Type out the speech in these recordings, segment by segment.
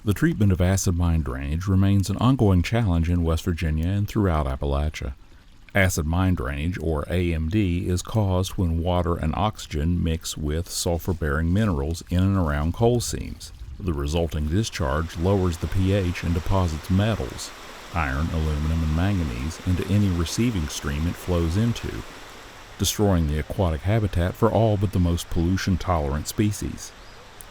The treatment of acid mine drainage remains an ongoing challenge in West Virginia and throughout Appalachia. Acid mine drainage, or AMD, is caused when water and oxygen mix with sulfur-bearing minerals in and around coal seams. The resulting discharge lowers the pH and deposits metals, iron, aluminum, and manganese, into any receiving stream it flows into, destroying the aquatic habitat for all but the most pollution-tolerant species.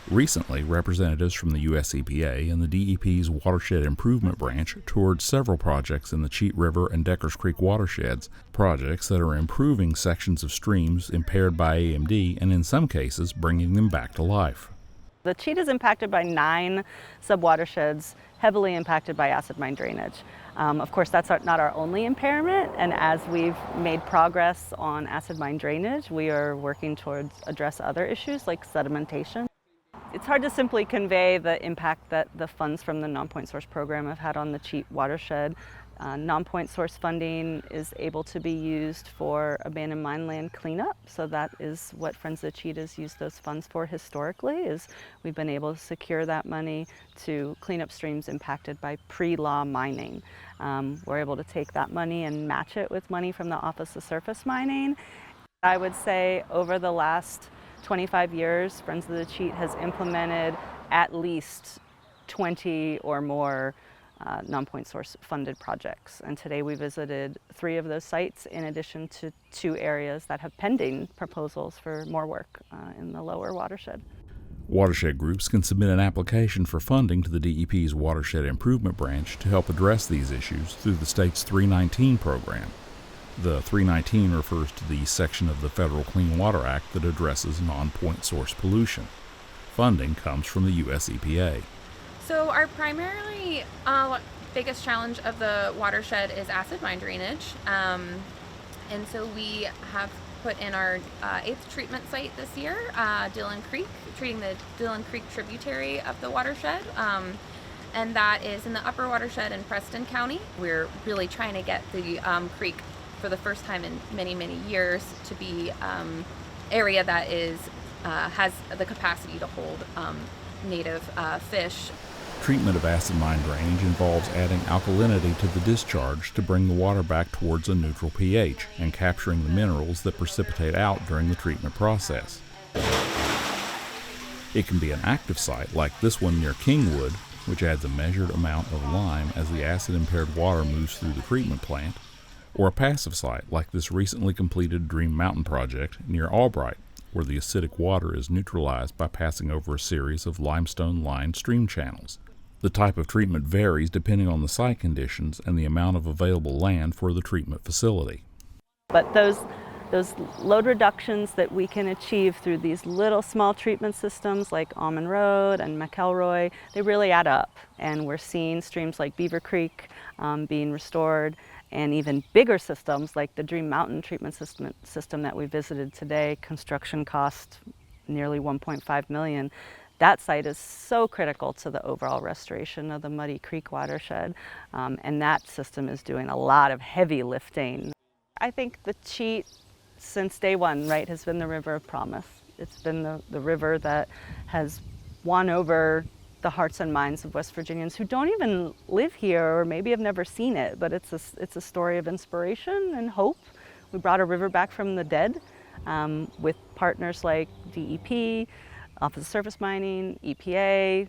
Recently, representatives from the US EPA and the DEP's Watershed Improvement Branch toured several projects in the Cheat River and Deckers Creek watersheds, projects that are improving sections of streams impaired by AMD and in some cases bringing them back to life. The Cheat is impacted by 9 sub-watersheds heavily impacted by acid mine drainage. Of course, that's not our only impairment, and as we've made progress on acid mine drainage, we are working towards address other issues like sedimentation. It's hard to simply convey the impact that the funds from the non-point source program have had on the Cheat watershed. Non-point source funding is able to be used for abandoned mine land cleanup, so that is what Friends of the Cheat has used those funds for historically, is we've been able to secure that money to clean up streams impacted by pre-law mining. We're able to take that money and match it with money from the Office of Surface Mining. I would say over the last 25 years, Friends of the Cheat has implemented at least 20 or more non-point source funded projects. And today we visited 3 of those sites in addition to 2 areas that have pending proposals for more work in the lower watershed. Watershed groups can submit an application for funding to the DEP's Watershed Improvement Branch to help address these issues through the state's 319 program. The 319 refers to the section of the Federal Clean Water Act that addresses non-point source pollution. Funding comes from the US EPA. So our primarily biggest challenge of the watershed is acid mine drainage. And so we have put in our 8th treatment site this year, Dillon Creek, treating the Dillon Creek tributary of the watershed. And that is in the upper watershed in Preston County. We're really trying to get the creek for the first time in many, many years to be area that has the capacity to hold native fish. Treatment of acid mine drainage involves adding alkalinity to the discharge to bring the water back towards a neutral pH and capturing the minerals that precipitate out during the treatment process. It can be an active site like this one near Kingwood, which adds a measured amount of lime as the acid-impaired water moves through the treatment plant, or a passive site like this recently completed Dream Mountain project near Albright, where the acidic water is neutralized by passing over a series of limestone-lined stream channels. The type of treatment varies depending on the site conditions and the amount of available land for the treatment facility. But those load reductions that we can achieve through these little small treatment systems like Almond Road and McElroy, they really add up. And we're seeing streams like Beaver Creek being restored, and even bigger systems like the Dream Mountain treatment system that we visited today. Construction cost nearly $1.5 million. That site is so critical to the overall restoration of the Muddy Creek watershed, and that system is doing a lot of heavy lifting. I think the Cheat, since day one, right, has been the river of promise. It's been the river that has won over the hearts and minds of West Virginians who don't even live here or maybe have never seen it, but it's a story of inspiration and hope. We brought a river back from the dead with partners like DEP, Office of Surface Mining, EPA,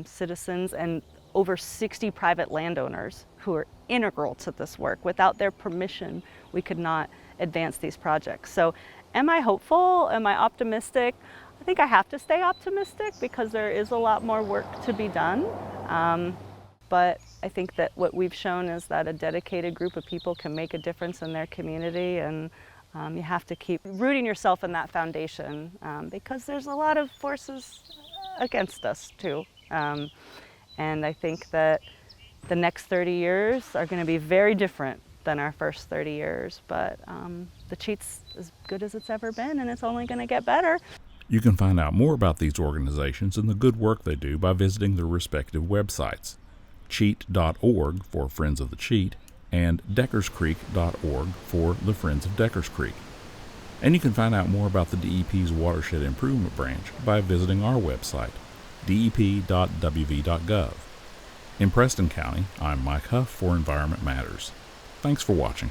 citizens, and over 60 private landowners who are integral to this work. Without their permission, we could not advance these projects. So am I hopeful? Am I optimistic? I think I have to stay optimistic because there is a lot more work to be done. But I think that what we've shown is that a dedicated group of people can make a difference in their community, and you have to keep rooting yourself in that foundation because there's a lot of forces against us too. And I think that the next 30 years are going to be very different than our first 30 years, but the Cheat's as good as it's ever been, and it's only going to get better. You can find out more about these organizations and the good work they do by visiting their respective websites, cheat.org for Friends of the Cheat and deckerscreek.org for the Friends of Deckers Creek. And you can find out more about the DEP's Watershed Improvement Branch by visiting our website, dep.wv.gov. In Preston County, I'm Mike Huff for Environment Matters. Thanks for watching.